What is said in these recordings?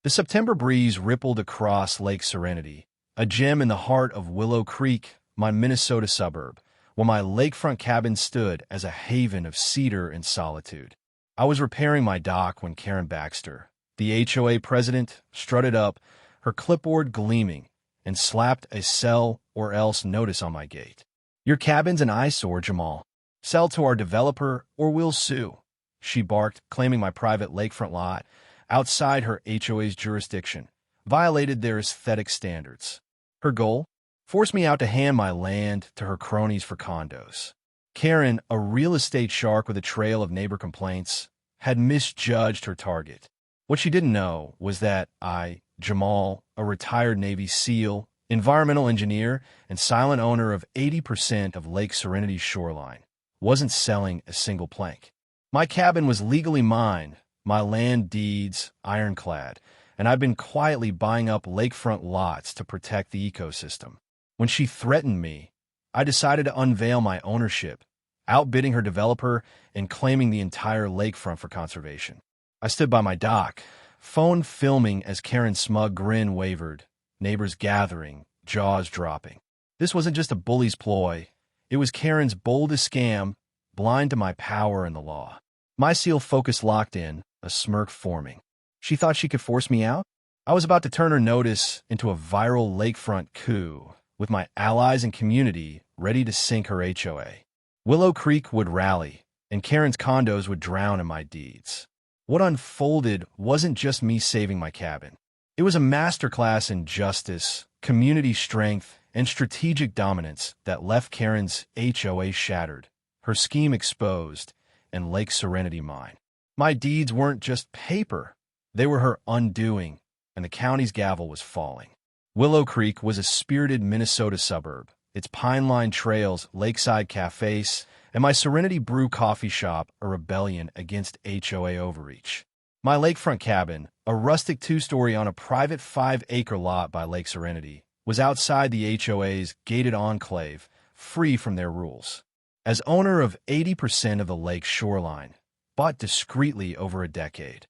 The September breeze rippled across Lake Serenity, a gem in the heart of Willow Creek, my Minnesota suburb, where my lakefront cabin stood as a haven of cedar and solitude. I was repairing my dock when Karen Baxter, the HOA president, strutted up, her clipboard gleaming, and slapped a sell or else notice on my gate. "Your cabin's an eyesore, Jamal. Sell to our developer or we'll sue," she barked, claiming my private lakefront lot, outside her HOA's jurisdiction, violated their aesthetic standards. Her goal? Force me out to hand my land to her cronies for condos. Karen, a real estate shark with a trail of neighbor complaints, had misjudged her target. What she didn't know was that I, Jamal, a retired Navy SEAL, environmental engineer, and silent owner of 80% of Lake Serenity's shoreline, wasn't selling a single plank. My cabin was legally mine, my land deeds ironclad, and I've been quietly buying up lakefront lots to protect the ecosystem. When she threatened me, I decided to unveil my ownership, outbidding her developer and claiming the entire lakefront for conservation. I stood by my dock, phone filming as Karen's smug grin wavered, neighbors gathering, jaws dropping. This wasn't just a bully's ploy. It was Karen's boldest scam, blind to my power and the law. My seal focus locked in, a smirk forming. She thought she could force me out? I was about to turn her notice into a viral lakefront coup, with my allies and community ready to sink her HOA. Willow Creek would rally, and Karen's condos would drown in my deeds. What unfolded wasn't just me saving my cabin. It was a masterclass in justice, community strength, and strategic dominance that left Karen's HOA shattered, her scheme exposed, and Lake Serenity mine. My deeds weren't just paper. They were her undoing, and the county's gavel was falling. Willow Creek was a spirited Minnesota suburb, its pine-lined trails, lakeside cafes, and my Serenity Brew coffee shop a rebellion against HOA overreach. My lakefront cabin, a rustic two-story on a private 5-acre lot by Lake Serenity, was outside the HOA's gated enclave, free from their rules. As owner of 80% of the lake's shoreline, bought discreetly over a decade,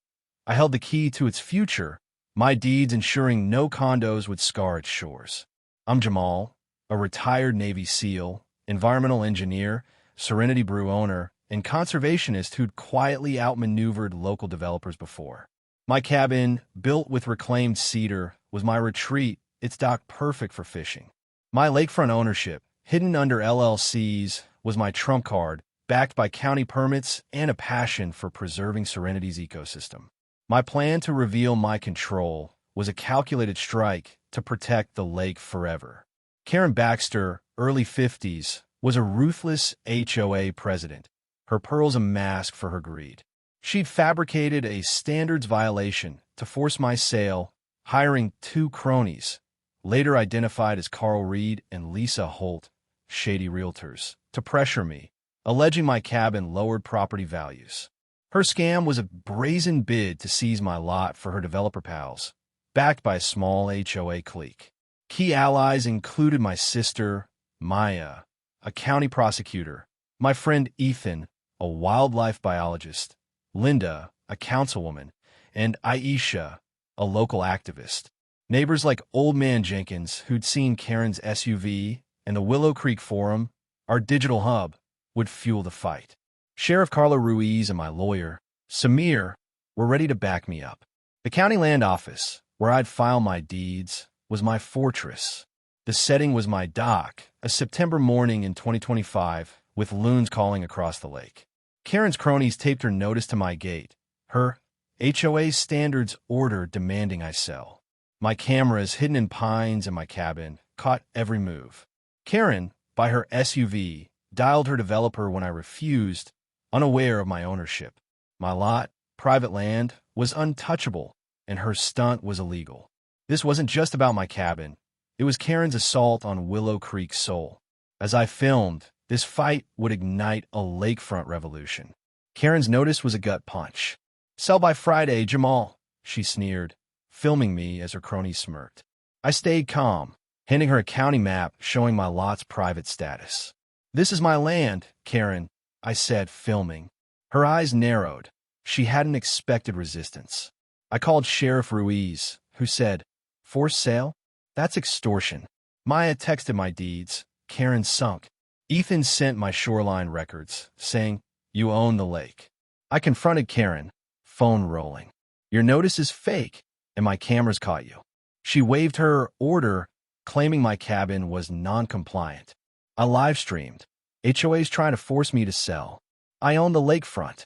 I held the key to its future, my deeds ensuring no condos would scar its shores. I'm Jamal, a retired Navy SEAL, environmental engineer, Serenity Brew owner, and conservationist who'd quietly outmaneuvered local developers before. My cabin, built with reclaimed cedar, was my retreat, its dock perfect for fishing. My lakefront ownership, hidden under LLCs, was my trump card, backed by county permits and a passion for preserving Serenity's ecosystem. My plan to reveal my control was a calculated strike to protect the lake forever. Karen Baxter, early 50s, was a ruthless HOA president, her pearls a mask for her greed. She'd fabricated a standards violation to force my sale, hiring 2 cronies, later identified as Carl Reed and Lisa Holt, shady realtors, to pressure me, alleging my cabin lowered property values. Her scam was a brazen bid to seize my lot for her developer pals, backed by a small HOA clique. Key allies included my sister, Maya, a county prosecutor, my friend Ethan, a wildlife biologist, Linda, a councilwoman, and Aisha, a local activist. Neighbors like Old Man Jenkins, who'd seen Karen's SUV, and the Willow Creek Forum, our digital hub, would fuel the fight. Sheriff Carla Ruiz and my lawyer, Samir, were ready to back me up. The county land office, where I'd file my deeds, was my fortress. The setting was my dock, a September morning in 2025, with loons calling across the lake. Karen's cronies taped her notice to my gate, her HOA standards order demanding I sell. My cameras, hidden in pines in my cabin, caught every move. Karen, by her SUV, dialed her developer when I refused, unaware of my ownership. My lot, private land, was untouchable, and her stunt was illegal. This wasn't just about my cabin. It was Karen's assault on Willow Creek's soul. As I filmed, this fight would ignite a lakefront revolution. Karen's notice was a gut punch. "Sell by Friday, Jamal," she sneered, filming me as her cronies smirked. I stayed calm, handing her a county map showing my lot's private status. "This is my land, Karen," I said, filming. Her eyes narrowed. She hadn't expected resistance. I called Sheriff Ruiz, who said, "Forced sale? That's extortion." Maya texted my deeds. Karen sunk. Ethan sent my shoreline records, saying, "You own the lake." I confronted Karen, phone rolling. "Your notice is fake, and my cameras caught you." She waived her order, claiming my cabin was non-compliant. I live-streamed. HOA's trying to force me to sell. I own the lakefront.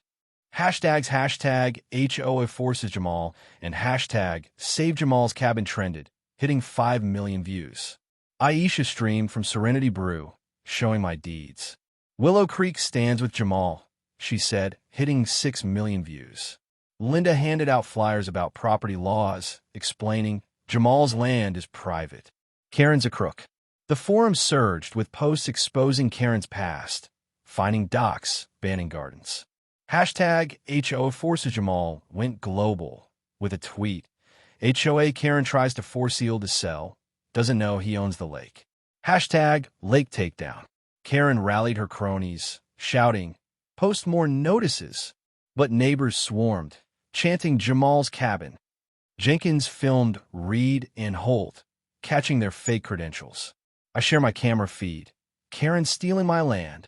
Hashtags HOA forces Jamal and hashtag Save Jamal's Cabin trended, hitting 5 million views. Aisha streamed from Serenity Brew, showing my deeds. "Willow Creek stands with Jamal," she said, hitting 6 million views. Linda handed out flyers about property laws, explaining Jamal's land is private. Karen's a crook. The forum surged with posts exposing Karen's past, finding docks, banning gardens. Hashtag HOA forces Jamal went global with a tweet. HOA Karen tries to force Eel to sell, doesn't know he owns the lake. Hashtag lake takedown. Karen rallied her cronies, shouting, "Post more notices." But neighbors swarmed, chanting Jamal's cabin. Jenkins filmed Reed and Holt, catching their fake credentials. I share my camera feed. Karen stealing my land.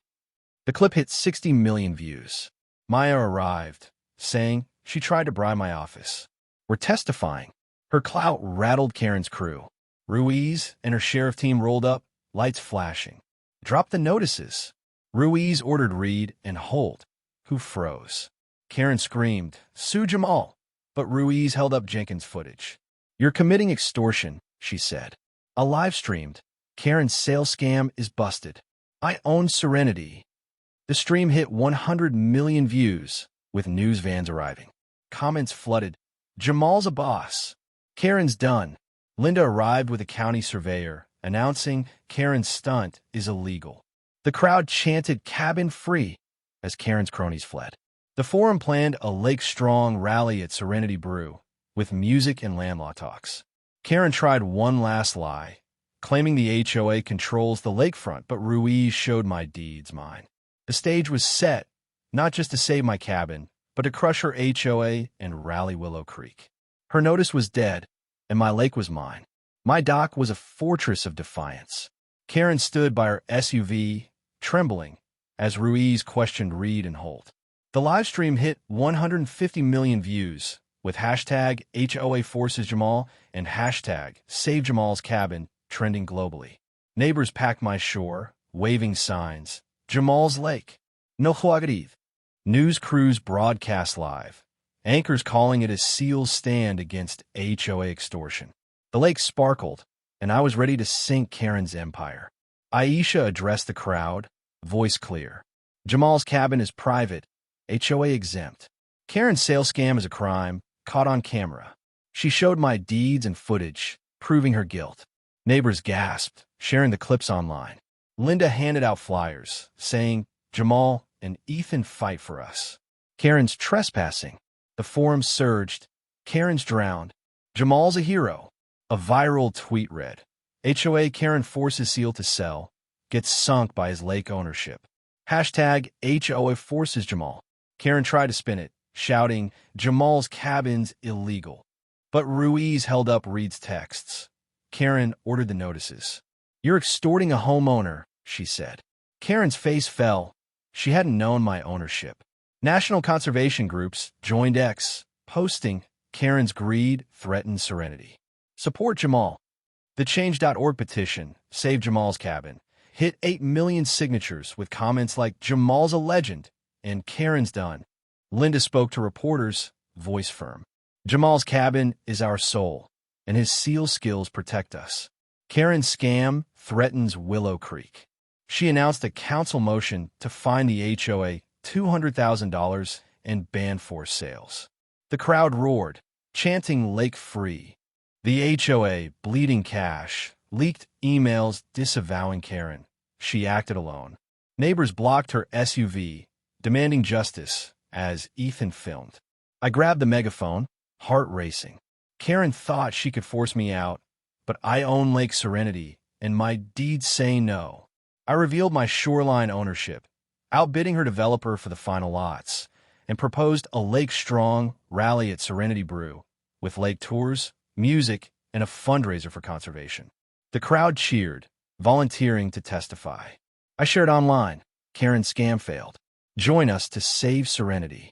The clip hit 60 million views. Maya arrived, saying she tried to bribe my office. We're testifying. Her clout rattled Karen's crew. Ruiz and her sheriff team rolled up, lights flashing. "Drop the notices." Ruiz ordered Reed and Holt, who froze. Karen screamed, "Sue Jamal." But Ruiz held up Jenkins' footage. "You're committing extortion," she said. I live-streamed. Karen's sales scam is busted. I own Serenity. The stream hit 100 million views, with news vans arriving. Comments flooded. "Jamal's a boss." "Karen's done." Linda arrived with a county surveyor, announcing Karen's stunt is illegal. The crowd chanted "cabin free" as Karen's cronies fled. The forum planned a lake-strong rally at Serenity Brew, with music and land law talks. Karen tried one last lie, claiming the HOA controls the lakefront, but Ruiz showed my deeds mine. The stage was set, not just to save my cabin, but to crush her HOA and rally Willow Creek. Her notice was dead, and my lake was mine. My dock was a fortress of defiance. Karen stood by her SUV, trembling, as Ruiz questioned Reed and Holt. The livestream hit 150 million views, with hashtag HOA forces Jamal and hashtag Save Jamal's Cabin trending globally. Neighbors packed my shore, waving signs. Jamal's Lake. No juagarid. News crews broadcast live. Anchors calling it a SEAL's stand against HOA extortion. The lake sparkled, and I was ready to sink Karen's empire. Aisha addressed the crowd, voice clear. Jamal's cabin is private, HOA exempt. Karen's sales scam is a crime, caught on camera. She showed my deeds and footage, proving her guilt. Neighbors gasped, sharing the clips online. Linda handed out flyers, saying, "Jamal and Ethan fight for us." Karen's trespassing. The forum surged. Karen's drowned. Jamal's a hero. A viral tweet read, HOA Karen forces Seal to sell, gets sunk by his lake ownership. Hashtag HOA forces Jamal. Karen tried to spin it, shouting, "Jamal's cabin's illegal." But Ruiz held up Reed's texts. Karen ordered the notices. "You're extorting a homeowner," she said. Karen's face fell. She hadn't known my ownership. National conservation groups joined X, posting, "Karen's greed threatens Serenity. Support Jamal." The Change.org petition, Save Jamal's Cabin, hit 8 million signatures with comments like "Jamal's a legend" and "Karen's done." Linda spoke to reporters, voice firm. "Jamal's cabin is our soul, and his SEAL skills protect us." Karen's scam threatens Willow Creek. She announced a council motion to fine the HOA $200,000 and ban forced sales. The crowd roared, chanting "Lake Free." The HOA, bleeding cash, leaked emails disavowing Karen. She acted alone. Neighbors blocked her SUV, demanding justice, as Ethan filmed. I grabbed the megaphone, heart racing. Karen thought she could force me out, but I own Lake Serenity, and my deeds say no. I revealed my shoreline ownership, outbidding her developer for the final lots, and proposed a lake-strong rally at Serenity Brew, with lake tours, music, and a fundraiser for conservation. The crowd cheered, volunteering to testify. I shared online. Karen's scam failed. Join us to save Serenity.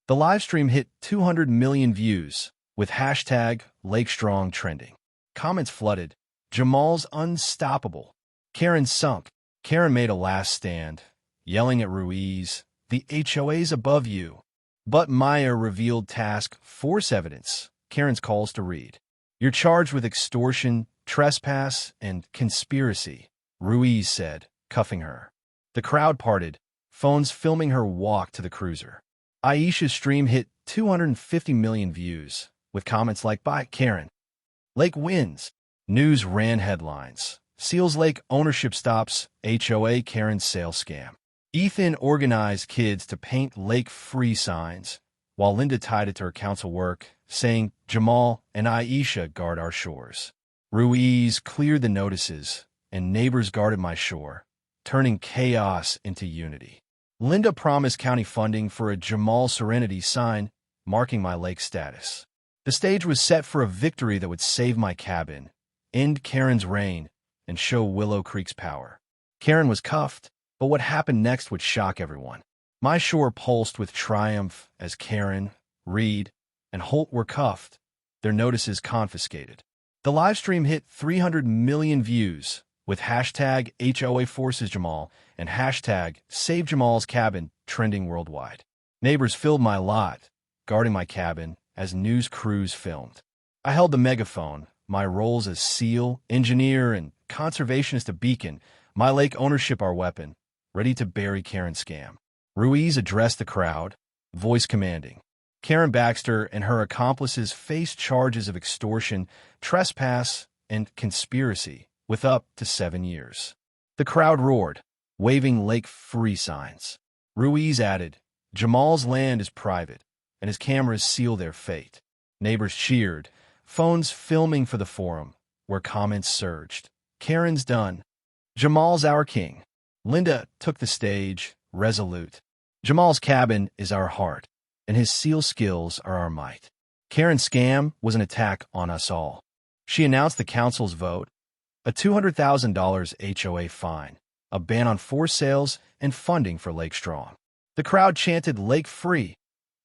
The livestream hit 200 million views, with hashtag LakeStrong trending. Comments flooded. Jamal's unstoppable. Karen sunk. Karen made a last stand, yelling at Ruiz, "The HOA's above you." But Maya revealed task force evidence. Karen's calls to read. "You're charged with extortion, trespass, and conspiracy," Ruiz said, cuffing her. The crowd parted, phones filming her walk to the cruiser. Aisha's stream hit 250 million views, with comments like, "Bye, Karen." Lake wins. News ran headlines. Seals Lake ownership stops, HOA Karen sales scam. Ethan organized kids to paint lake-free signs, while Linda tied it to her council work, saying, "Jamal and Aisha guard our shores." Ruiz cleared the notices, and neighbors guarded my shore, turning chaos into unity. Linda promised county funding for a Jamal Serenity sign, marking my lake status. The stage was set for a victory that would save my cabin, end Karen's reign, and show Willow Creek's power. Karen was cuffed, but what happened next would shock everyone. My shore pulsed with triumph as Karen, Reed, and Holt were cuffed, their notices confiscated. The livestream hit 300 million views, with hashtag HOA Forces Jamal and hashtag Save Jamal's Cabin trending worldwide. Neighbors filled my lot, guarding my cabin as news crews filmed. I held the megaphone, my roles as SEAL, engineer, and conservationist a beacon, my lake ownership our weapon, ready to bury Karen's scam. Ruiz addressed the crowd, voice commanding. Karen Baxter and her accomplices faced charges of extortion, trespass, and conspiracy, with up to 7 years. The crowd roared, waving lake-free signs. Ruiz added, "Jamal's land is private, and his cameras seal their fate." Neighbors cheered, phones filming for the forum, where comments surged. "Karen's done. Jamal's our king." Linda took the stage, resolute. "Jamal's cabin is our heart, and his SEAL skills are our might." Karen's scam was an attack on us all. She announced the council's vote, a $200,000 HOA fine, a ban on forced sales, and funding for Lake Strong. The crowd chanted "Lake Free"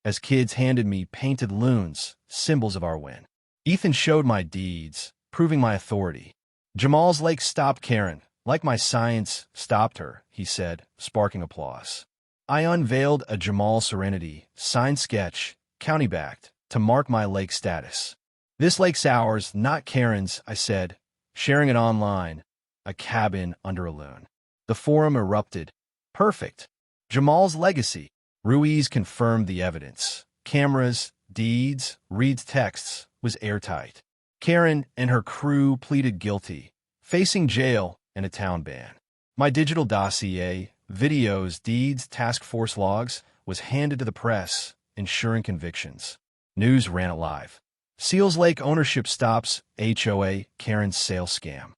as kids handed me painted loons, symbols of our win. Ethan showed my deeds, proving my authority. "Jamal's lake stopped Karen, like my science stopped her," he said, sparking applause. I unveiled a Jamal Serenity, signed sketch, county-backed, to mark my lake status. "This lake's ours, not Karen's," I said, sharing it online, a cabin under a loon. The forum erupted. "Perfect. Jamal's legacy." Ruiz confirmed the evidence. Cameras, deeds, Reed's texts, was airtight. Karen and her crew pleaded guilty, facing jail and a town ban. My digital dossier, videos, deeds, task force logs, was handed to the press, ensuring convictions. News ran it live. Seals Lake ownership stops, HOA Karen's sales scam.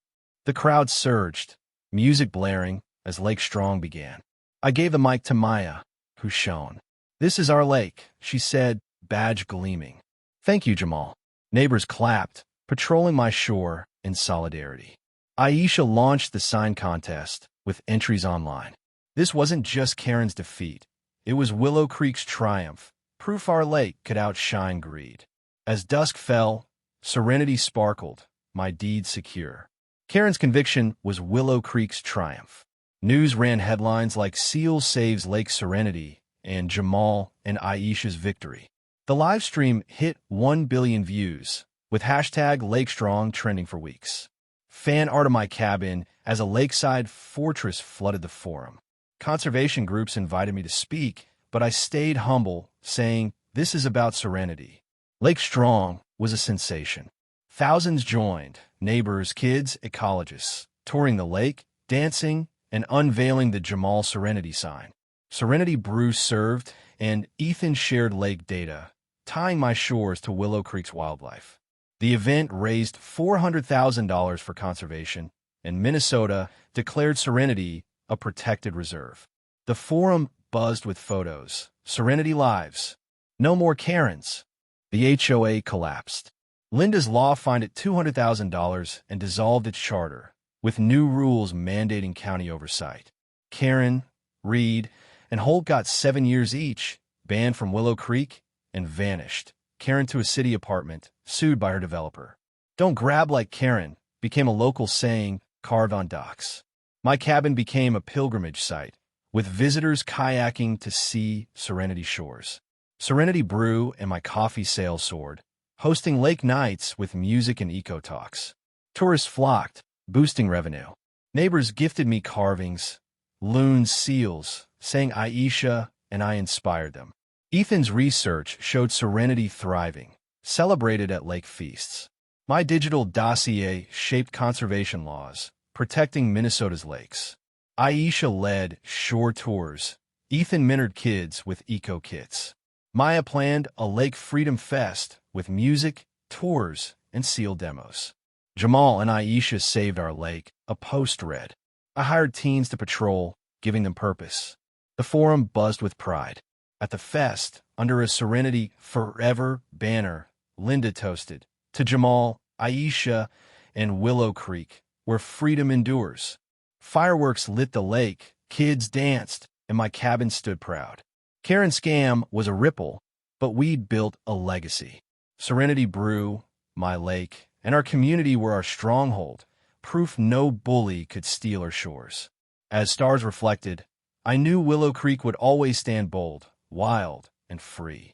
The crowd surged, music blaring as Lake Strong began. I gave the mic to Maya, who shone. "This is our lake," she said, badge gleaming. "Thank you, Jamal." Neighbors clapped, patrolling my shore in solidarity. Aisha launched the sign contest, with entries online. This wasn't just Karen's defeat. It was Willow Creek's triumph, proof our lake could outshine greed. As dusk fell, Serenity sparkled, my deed secure. Karen's conviction was Willow Creek's triumph. News ran headlines like "SEAL saves Lake Serenity" and "Jamal and Aisha's victory." The live stream hit 1 billion views, with hashtag LakeStrong trending for weeks. Fan art of my cabin as a lakeside fortress flooded the forum. Conservation groups invited me to speak, but I stayed humble, saying, "This is about Serenity." Lake Strong was a sensation. Thousands joined, neighbors, kids, ecologists, touring the lake, dancing, and unveiling the Jamal Serenity sign. Serenity Brew served, and Ethan shared lake data, tying my shores to Willow Creek's wildlife. The event raised $400,000 for conservation, and Minnesota declared Serenity a protected reserve. The forum buzzed with photos. "Serenity lives. No more Karens." The HOA collapsed. Linda's law fined it $200,000 and dissolved its charter, with new rules mandating county oversight. Karen, Reed, and Holt got 7 years each, banned from Willow Creek, and vanished. Karen to a city apartment, sued by her developer. "Don't grab like Karen," became a local saying carved on docks. My cabin became a pilgrimage site, with visitors kayaking to see Serenity shores. Serenity Brew and my coffee sales soared, hosting lake nights with music and eco-talks. Tourists flocked, boosting revenue. Neighbors gifted me carvings, loon seals, saying Aisha, and I inspired them. Ethan's research showed Serenity thriving, celebrated at lake feasts. My digital dossier shaped conservation laws, protecting Minnesota's lakes. Aisha led shore tours. Ethan mentored kids with eco kits. Maya planned a Lake Freedom Fest with music, tours, and seal demos. Jamal and Aisha saved our lake, a post read. I hired teens to patrol, giving them purpose. The forum buzzed with pride. At the fest, under a Serenity Forever banner, Linda toasted, "To Jamal, Aisha, and Willow Creek, where freedom endures." Fireworks lit the lake, kids danced, and my cabin stood proud. Karen's scam was a ripple, but we'd built a legacy. Serenity Brew, my lake, and our community were our stronghold, proof no bully could steal our shores. As stars reflected, I knew Willow Creek would always stand bold, wild, and free.